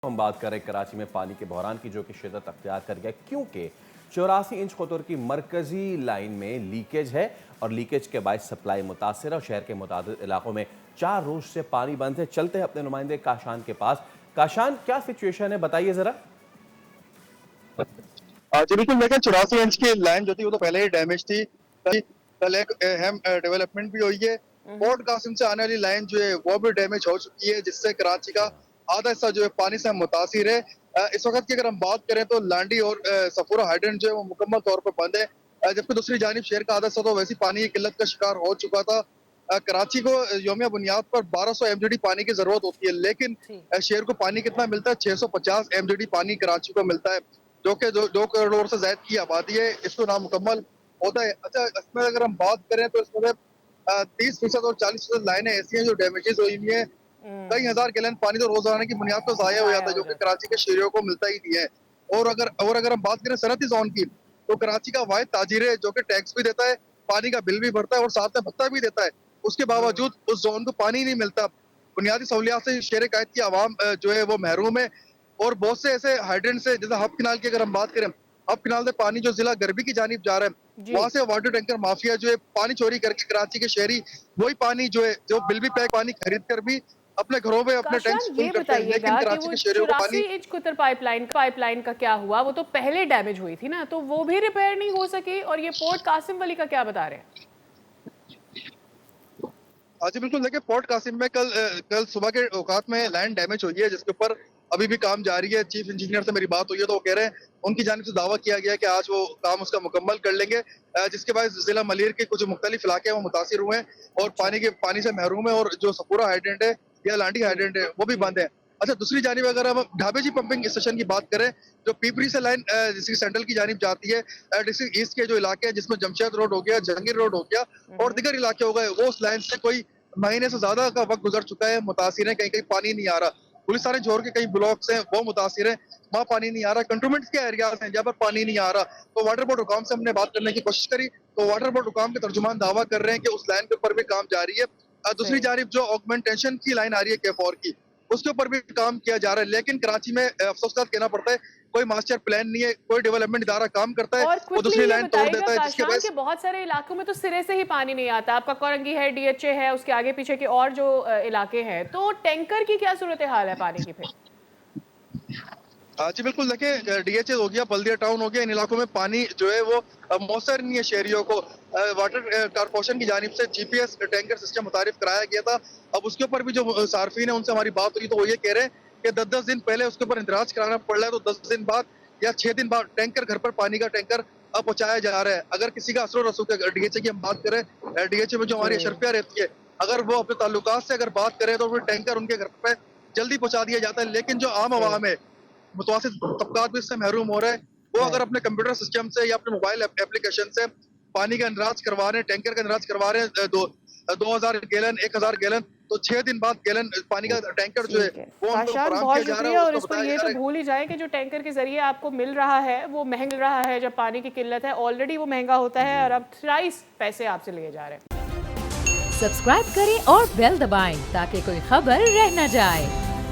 हम बात करें कराची में पानी के बहरान की, जो कि शिद्दत अख्तियार कर गया क्योंकि 84 इंच कतर की मरकजी लाइन में लीकेज है और लीकेज के बायस सप्लाई मुतासर है और शहर के मुताबिक इलाकों में 4 रोज से पानी बंद है। चलते हैं अपने नुमाइंदे काशान के पास। काशान, क्या सिचुएशन है, बताइए जरा। जी बिल्कुल, देखिए 84 इंच की लाइन जो थी वो तो पहले ही डैमेज थी। कल एक अहम डेवलपमेंट भी हुई है। पोर्ट कासिम से आने वाली लाइन जो है वो भी डैमेज हो चुकी है, जिससे कराची का आधा हिस्सा जो है पानी से मुतासिर है। इस वक्त की अगर हम बात करें तो लांडी और सफूरा हाइड्रेंट जो है वो मुकम्मल तौर पर बंद है, जबकि दूसरी जानिब शहर का आधा हिस्सा तो वैसी पानी की किल्लत का शिकार हो चुका था। कराची को यौमिया बुनियाद पर 1200 एमजीडी पानी की जरूरत होती है, लेकिन शहर को पानी कितना मिलता है? 650 एमजीडी पानी कराची को मिलता है, जो कि 2 करोड़ से ज्यादा की आबादी है। इसको नामुकम्मल होता है। अच्छा, इसमें अगर हम बात करें तो इसमें 30% और 40% लाइनें ऐसी हैं जो डैमेजेस हुई हुई है। कई हजार गैलन पानी तो रोजाना की बुनियाद पर जाया हो ज़ाया जाता है, हो जो कि जाता कराची के शहरियों को मिलता ही नहीं है। और अगर हम बात करें सनअती जोन की, तो कराची का वाहिद ताजिर है जो कि टैक्स भी देता है, पानी का बिल भी भरता है और साथ में भत्ता भी देता है। उसके बावजूद उस जोन को पानी नहीं मिलता। बुनियादी सहूलियात से शहर कायद की आवाम जो है वो महरूम है। और बहुत से ऐसे हाइड्रेंट से, जैसे हब किनाल की अगर हम बात करें, हब किनाल से पानी जो जिला गरबी की जानिब जा रहा है, जी। वहां से वाटर टैंकर माफिया जो है पानी चोरी करके कराची के शहरी वही पानी जो है, जो बिल भी पैक पानी खरीद कर भी अपने घरों में अपने टैंक्स काशान, फुल ये करते हैं, लेकिन बताइएगा कि कराची वो के शहरियों को पानी 84 इंच कुतर पाइपलाइन का क्या हुआ? वो तो पहले डैमेज हुई थी ना, तो वो भी रिपेयर नहीं हो सकी। और ये पोर्ट कासिम वली का क्या बता रहे हैं? जी बिल्कुल, देखिए पोर्ट कासिम में कल सुबह के औकात में लाइन डैमेज हुई है, जिसके ऊपर अभी भी काम जारी है। चीफ इंजीनियर से मेरी बात हुई है तो वो कह रहे हैं उनकी जानिब से दावा किया गया है कि आज वो काम उसका मुकम्मल कर लेंगे, जिसके बाद जिला मलिर के कुछ मुख्तलिफ इलाके वो मुतासिर हुए हैं और अच्छा। पानी से महरूम है। और जो सपूरा हाइड्रेंट है या लांडी जी। हाइड्रेंट है वो भी जी। बंद है। अच्छा, दूसरी जानिब अगर हम ढाबे जी पंपिंग स्टेशन की बात करें, जो पीपरी से लाइन डिस्ट्रिक्ट सेंट्रल की जानिब जाती है, डिस्ट्रिक्ट ईस्ट के जो इलाके हैं जिसमें जमशेद रोड हो गया, जहांगीर रोड हो गया और दीगर इलाके हो गए, वो उस लाइन से कोई महीने से ज्यादा का वक्त गुजर चुका है, मुतासिर है। कहीं कहीं पानी नहीं आ रहा। पुलिस थाने जोर के कई ब्लॉक्स हैं वो मुतासिर है, वहाँ पानी नहीं आ रहा। कंटोनमेंट के एरियाज हैं जहाँ पर पानी नहीं आ रहा। तो वाटर बोर्ड हुकाम से हमने बात करने की कोशिश करी, तो वाटर बोर्ड हुकाम के तर्जुमान दावा कर रहे हैं कि उस लाइन के ऊपर भी काम जारी है। दूसरी सही। जानिब जो ऑगमेंटेशन की लाइन आ रही है K4 की, उसके ऊपर भी काम किया जा रहा है, लेकिन कराची में अफसोस के साथ कहना पड़ता है कोई मास्टर प्लान नहीं है, कोई डेवलपमेंट इदारा काम करता है और वो क्विकली दूसरी ये लाइन तोड़ बताइएगा देता है, जिसके काशान, वजह के से बहुत सारे इलाकों में तो सिरे से ही पानी नहीं आता। आपका कोरंगी है, डीएचए है, उसके आगे पीछे के और जो इलाके हैं, तो टैंकर की क्या सूरत हाल है पानी की फिर? जी बिल्कुल, देखिए डीएचए हो गया, बल्दिया टाउन हो गया, इन इलाकों में पानी जो है वो मौसर नहीं है शहरियों को। वाटर कारपोरेशन की जानिब से जीपीएस टैंकर सिस्टम मुतारिफ कराया गया था। अब उसके ऊपर भी जो सार्फिन है उनसे हमारी बात हुई तो वो ये कह रहे हैं कि 10-10 दिन पहले उसके ऊपर इंतराज कराना पड़ रहा है, तो 10 दिन बाद या 6 दिन बाद टैंकर घर पर पानी का टैंकर पहुंचाया जा रहा है। अगर किसी का असर रसूख डीएचए की हम बात करें, डीएचए में जो जी। हमारी अशरफिया रहती है, अगर वो अपने ताल्लुकात से अगर बात करें तो फिर टैंकर उनके घर पे जल्दी पहुंचा दिया जाता है। लेकिन जो आम सही। आवाम है, मुतवासित तबकात भी इससे महरूम हो रहे हैं। वो अगर राइट। अपने कंप्यूटर सिस्टम से या अपने मोबाइल एप्लीकेशन से पानी का इंदराज करवा रहे हैं, टैंकर का इंदराज करवा रहे हैं, 2000 गैलन, 1000 गैलन, तो 6 दिन बाद गैलन पानी का टैंकर जो है ठीक है वो उनको काशान, फराहम बहुत किया जा रहा है शुक्रिया। और और उसमें इस पर बताया ये जा तो रहा है। भूल ही जाए कि जो टैंकर के जरिए आपको मिल रहा है वो महंग रहा है। जब पानी की किल्लत है, ऑलरेडी वो महंगा होता है और अब 23 पैसे आपसे लिए जा रहे हैं। सब्सक्राइब करें और बेल दबाएं ताकि कोई खबर रह न जाए।